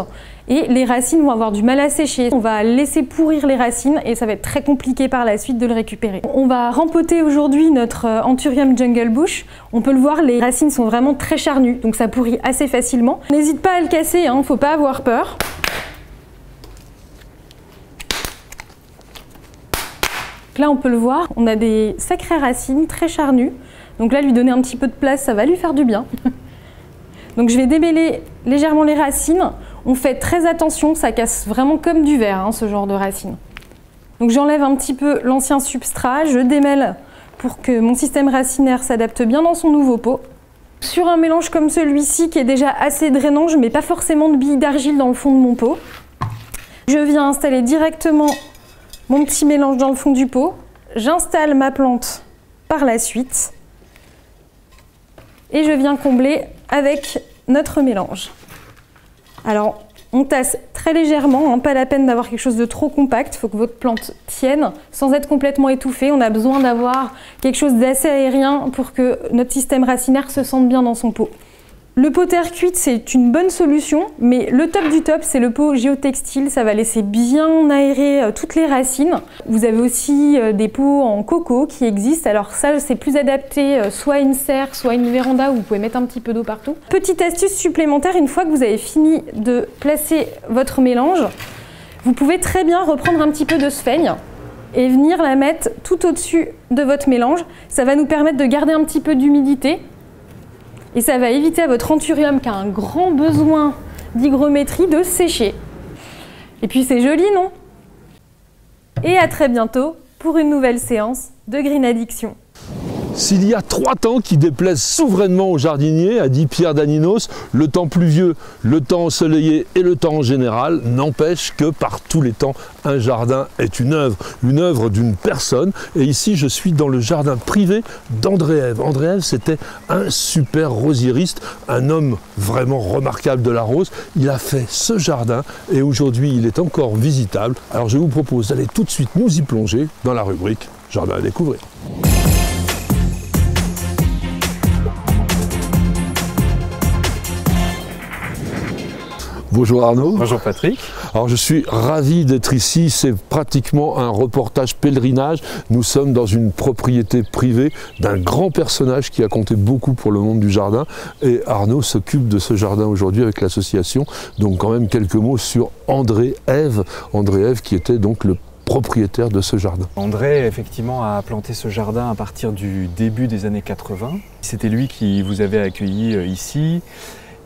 et les racines vont avoir du mal à sécher. On va laisser pourrir les racines et ça va être très compliqué par la suite de le récupérer. On va rempoter aujourd'hui notre Anthurium Jungle Bush. On peut le voir, les racines sont vraiment très charnues, donc ça pourrit assez facilement. N'hésite pas à le casser, faut pas avoir peur. Là on peut le voir, on a des sacrées racines très charnues. Donc là lui donner un petit peu de place, ça va lui faire du bien. Donc je vais démêler légèrement les racines. On fait très attention, ça casse vraiment comme du verre ce genre de racines. Donc j'enlève un petit peu l'ancien substrat, je démêle pour que mon système racinaire s'adapte bien dans son nouveau pot. Sur un mélange comme celui-ci qui est déjà assez drainant, je ne mets pas forcément de billes d'argile dans le fond de mon pot. Je viens installer directement mon petit mélange dans le fond du pot. J'installe ma plante par la suite et je viens combler avec notre mélange. Alors on tasse très légèrement, pas la peine d'avoir quelque chose de trop compact, il faut que votre plante tienne sans être complètement étouffée. On a besoin d'avoir quelque chose d'assez aérien pour que notre système racinaire se sente bien dans son pot. Le pot terre cuite, c'est une bonne solution, mais le top du top, c'est le pot géotextile. Ça va laisser bien aérer toutes les racines. Vous avez aussi des pots en coco qui existent. Alors ça, c'est plus adapté soit à une serre, soit à une véranda où vous pouvez mettre un petit peu d'eau partout. Petite astuce supplémentaire, une fois que vous avez fini de placer votre mélange, vous pouvez très bien reprendre un petit peu de sphaigne et venir la mettre tout au-dessus de votre mélange. Ça va nous permettre de garder un petit peu d'humidité. Et ça va éviter à votre anthurium qui a un grand besoin d'hygrométrie de sécher. Et puis c'est joli, non? Et à très bientôt pour une nouvelle séance de Green Addiction. S'il y a 3 temps qui déplaisent souverainement aux jardiniers, a dit Pierre Daninos, le temps pluvieux, le temps ensoleillé et le temps en général, n'empêche que par tous les temps, un jardin est une œuvre d'une personne. Et ici, je suis dans le jardin privé d'André Ève. André Ève, c'était un super rosiériste, un homme vraiment remarquable de la rose. Il a fait ce jardin et aujourd'hui, il est encore visitable. Alors, je vous propose d'aller tout de suite nous y plonger dans la rubrique Jardin à découvrir. Bonjour Arnaud. Bonjour Patrick. Alors je suis ravi d'être ici, c'est pratiquement un reportage pèlerinage. Nous sommes dans une propriété privée d'un grand personnage qui a compté beaucoup pour le monde du jardin. Et Arnaud s'occupe de ce jardin aujourd'hui avec l'association. Donc quand même quelques mots sur André Ève. André Ève qui était donc le propriétaire de ce jardin. André, effectivement, a planté ce jardin à partir du début des années 80. C'était lui qui vous avait accueilli ici.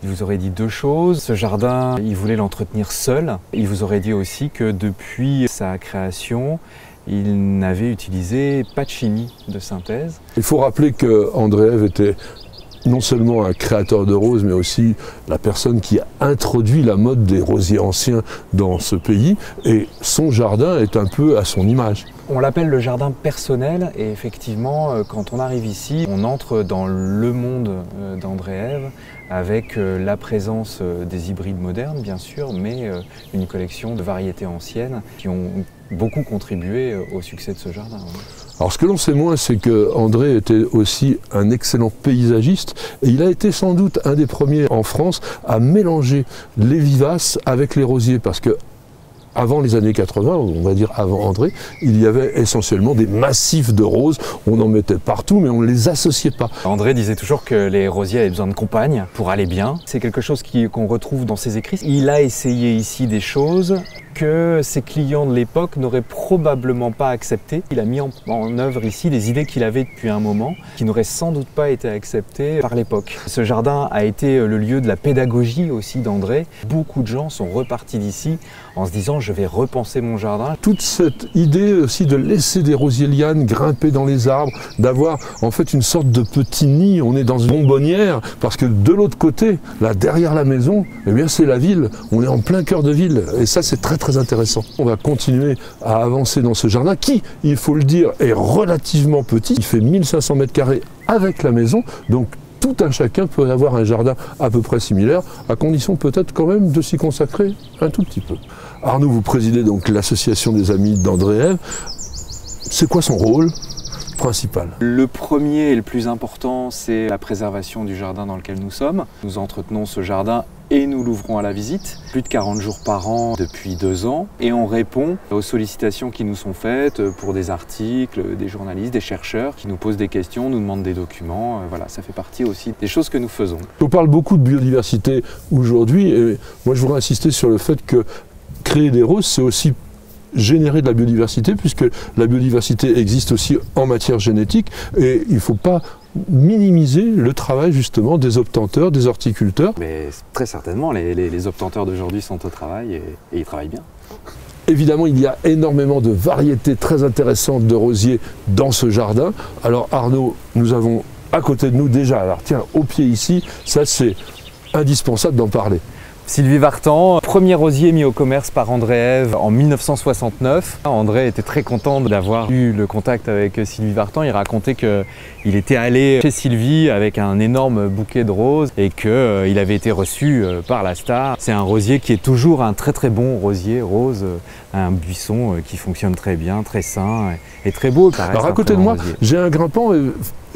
Il vous aurait dit 2 choses. Ce jardin, il voulait l'entretenir seul. Il vous aurait dit aussi que depuis sa création, il n'avait utilisé pas de chimie de synthèse. Il faut rappeler que André Ève était non seulement un créateur de roses, mais aussi la personne qui a introduit la mode des rosiers anciens dans ce pays. Et son jardin est un peu à son image. On l'appelle le jardin personnel et effectivement, quand on arrive ici, on entre dans le monde d'André Ève avec la présence des hybrides modernes, bien sûr, mais une collection de variétés anciennes qui ont beaucoup contribué au succès de ce jardin. Alors ce que l'on sait moins, c'est que André était aussi un excellent paysagiste et il a été sans doute un des premiers en France à mélanger les vivaces avec les rosiers parce que avant les années 80, on va dire avant André, il y avait essentiellement des massifs de roses. On en mettait partout, mais on ne les associait pas. André disait toujours que les rosiers avaient besoin de compagne pour aller bien. C'est quelque chose qu'on retrouve dans ses écrits. Il a essayé ici des choses que ses clients de l'époque n'auraient probablement pas acceptées. Il a mis en œuvre ici des idées qu'il avait depuis un moment, qui n'auraient sans doute pas été acceptées par l'époque. Ce jardin a été le lieu de la pédagogie aussi d'André. Beaucoup de gens sont repartis d'ici en se disant je vais repenser mon jardin. Toute cette idée aussi de laisser des rosiers lianes grimper dans les arbres, d'avoir en fait une sorte de petit nid, on est dans une bonbonnière, parce que de l'autre côté, là derrière la maison, eh bien c'est la ville, on est en plein cœur de ville, et ça c'est très intéressant. On va continuer à avancer dans ce jardin qui, il faut le dire, est relativement petit. Il fait 1500 m² avec la maison, donc tout un chacun peut avoir un jardin à peu près similaire, à condition peut-être quand même de s'y consacrer un tout petit peu. Arnaud, vous présidez donc l'association des amis d'André Ève. C'est quoi son rôle principal? Le premier et le plus important, c'est la préservation du jardin dans lequel nous sommes. Nous entretenons ce jardin et nous l'ouvrons à la visite, plus de 40 jours par an depuis 2 ans. Et on répond aux sollicitations qui nous sont faites pour des articles, des journalistes, des chercheurs qui nous posent des questions, nous demandent des documents. Voilà, ça fait partie aussi des choses que nous faisons. On parle beaucoup de biodiversité aujourd'hui et moi je voudrais insister sur le fait que créer des roses, c'est aussi générer de la biodiversité, puisque la biodiversité existe aussi en matière génétique et il ne faut pas minimiser le travail justement des obtenteurs, des horticulteurs. Mais très certainement, les obtenteurs d'aujourd'hui sont au travail et ils travaillent bien. Évidemment, il y a énormément de variétés très intéressantes de rosiers dans ce jardin. Alors Arnaud, nous avons à côté de nous déjà, alors tiens, au pied ici, ça c'est indispensable d'en parler. Sylvie Vartan, premier rosier mis au commerce par André Ève en 1969. André était très content d'avoir eu le contact avec Sylvie Vartan. Il racontait qu'il était allé chez Sylvie avec un énorme bouquet de roses et qu'il avait été reçu par la star. C'est un rosier qui est toujours un très bon rosier rose, un buisson qui fonctionne très bien, très sain et très beau. Alors à côté de moi, j'ai un grimpant et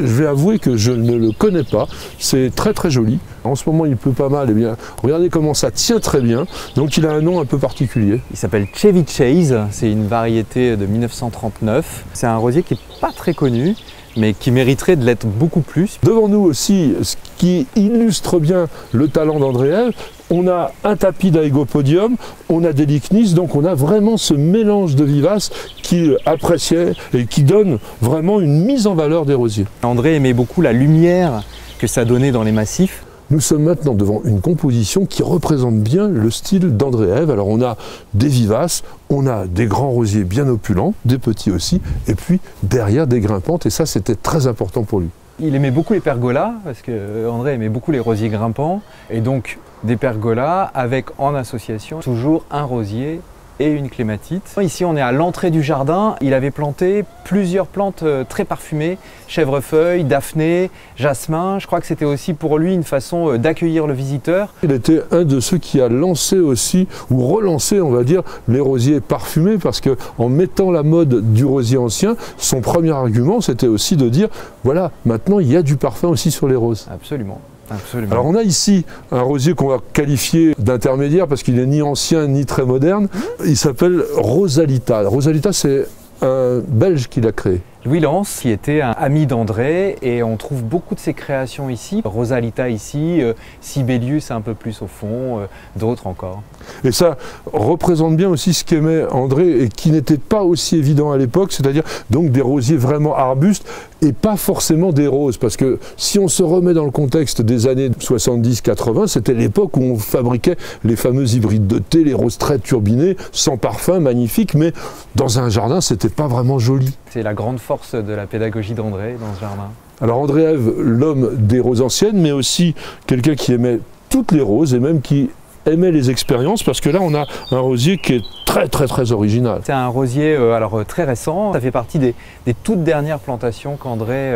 je vais avouer que je ne le connais pas. C'est très joli. En ce moment, il pleut pas mal. Eh bien, regardez comment ça tient très bien. Donc, il a un nom un peu particulier. Il s'appelle Chevy Chase. C'est une variété de 1939. C'est un rosier qui n'est pas très connu, mais qui mériterait de l'être beaucoup plus. Devant nous aussi, ce qui illustre bien le talent d'André Ève, on a un tapis d'Aegopodium, on a des Lychnis, donc on a vraiment ce mélange de vivaces qu'il appréciait et qui donne vraiment une mise en valeur des rosiers. André aimait beaucoup la lumière que ça donnait dans les massifs. Nous sommes maintenant devant une composition qui représente bien le style d'André Ève. Alors on a des vivaces, on a des grands rosiers bien opulents, des petits aussi, et puis derrière des grimpantes, et ça c'était très important pour lui. Il aimait beaucoup les pergolas, parce que André aimait beaucoup les rosiers grimpants, et donc des pergolas avec en association toujours un rosier et une clématite. Ici on est à l'entrée du jardin, il avait planté plusieurs plantes très parfumées, chèvrefeuille, daphné, jasmin. Je crois que c'était aussi pour lui une façon d'accueillir le visiteur. Il était un de ceux qui a lancé aussi, ou relancé on va dire, les rosiers parfumés, parce qu'en mettant la mode du rosier ancien, son premier argument c'était aussi de dire, voilà, maintenant il y a du parfum aussi sur les roses. Absolument. Absolument. Alors on a ici un rosier qu'on va qualifier d'intermédiaire parce qu'il n'est ni ancien ni très moderne. Il s'appelle Rosalita. Rosalita, c'est un Belge qui l'a créé. Louis Lance, qui était un ami d'André, et on trouve beaucoup de ses créations ici. Rosalita ici, Sibelius un peu plus au fond, d'autres encore. Et ça représente bien aussi ce qu'aimait André et qui n'était pas aussi évident à l'époque, c'est-à-dire donc des rosiers vraiment arbustes et pas forcément des roses. Parce que si on se remet dans le contexte des années 70-80, c'était l'époque où on fabriquait les fameux hybrides de thé, les roses très turbinées, sans parfum, magnifiques, mais dans un jardin, c'était pas vraiment joli. C'est la grande force de la pédagogie d'André dans ce jardin. Alors André Ève, l'homme des roses anciennes, mais aussi quelqu'un qui aimait toutes les roses et même qui aimait les expériences, parce que là on a un rosier qui est très original. C'est un rosier alors très récent, ça fait partie des toutes dernières plantations qu'André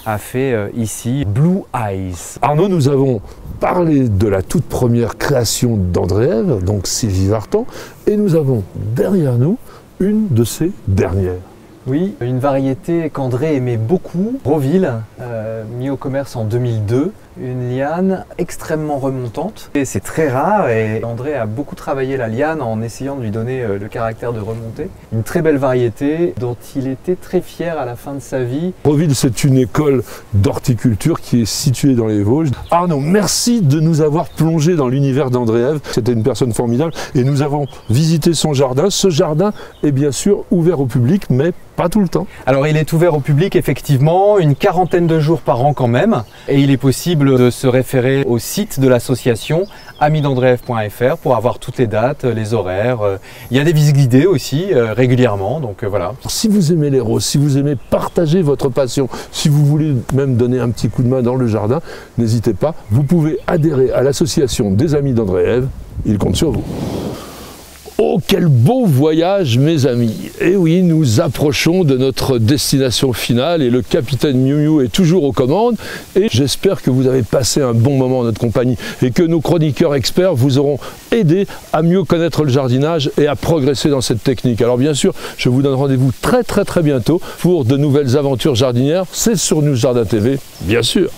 a fait ici, Blue Eyes. Arnaud, nous avons parlé de la toute première création d'André Ève, donc Sylvie Vartan, et nous avons derrière nous une de ses dernières. Oui, une variété qu'André aimait beaucoup, Roville, mis au commerce en 2002. Une liane extrêmement remontante. Et c'est très rare et André a beaucoup travaillé la liane en essayant de lui donner le caractère de remontée. Une très belle variété dont il était très fier à la fin de sa vie. Roville, c'est une école d'horticulture qui est située dans les Vosges. Arnaud, merci de nous avoir plongé dans l'univers d'André Ève. C'était une personne formidable et nous avons visité son jardin. Ce jardin est bien sûr ouvert au public, mais pas tout le temps. Alors il est ouvert au public effectivement, une quarantaine de jours par an quand même. Et il est possible de se référer au site de l'association amidandreeve.fr pour avoir toutes les dates, les horaires. Il y a des visites guidées aussi régulièrement, donc voilà. Si vous aimez les roses, si vous aimez partager votre passion, si vous voulez même donner un petit coup de main dans le jardin, n'hésitez pas, vous pouvez adhérer à l'association des Amis d'André Ève, il compte sur vous. Oh, quel beau voyage, mes amis! Et oui, nous approchons de notre destination finale et le capitaine Miu Miu est toujours aux commandes. Et j'espère que vous avez passé un bon moment en notre compagnie et que nos chroniqueurs experts vous auront aidé à mieux connaître le jardinage et à progresser dans cette technique. Alors bien sûr, je vous donne rendez-vous très bientôt pour de nouvelles aventures jardinières. C'est sur News Jardin TV, bien sûr.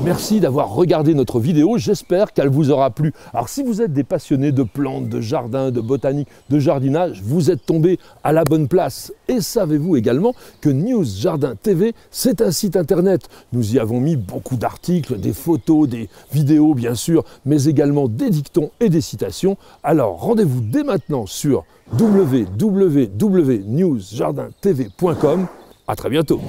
Merci d'avoir regardé notre vidéo, j'espère qu'elle vous aura plu. Alors si vous êtes des passionnés de plantes, de jardin, de botanique, de jardinage, vous êtes tombés à la bonne place. Et savez-vous également que News Jardin TV, c'est un site internet. Nous y avons mis beaucoup d'articles, des photos, des vidéos bien sûr, mais également des dictons et des citations. Alors rendez-vous dès maintenant sur www.newsjardintv.com. À très bientôt.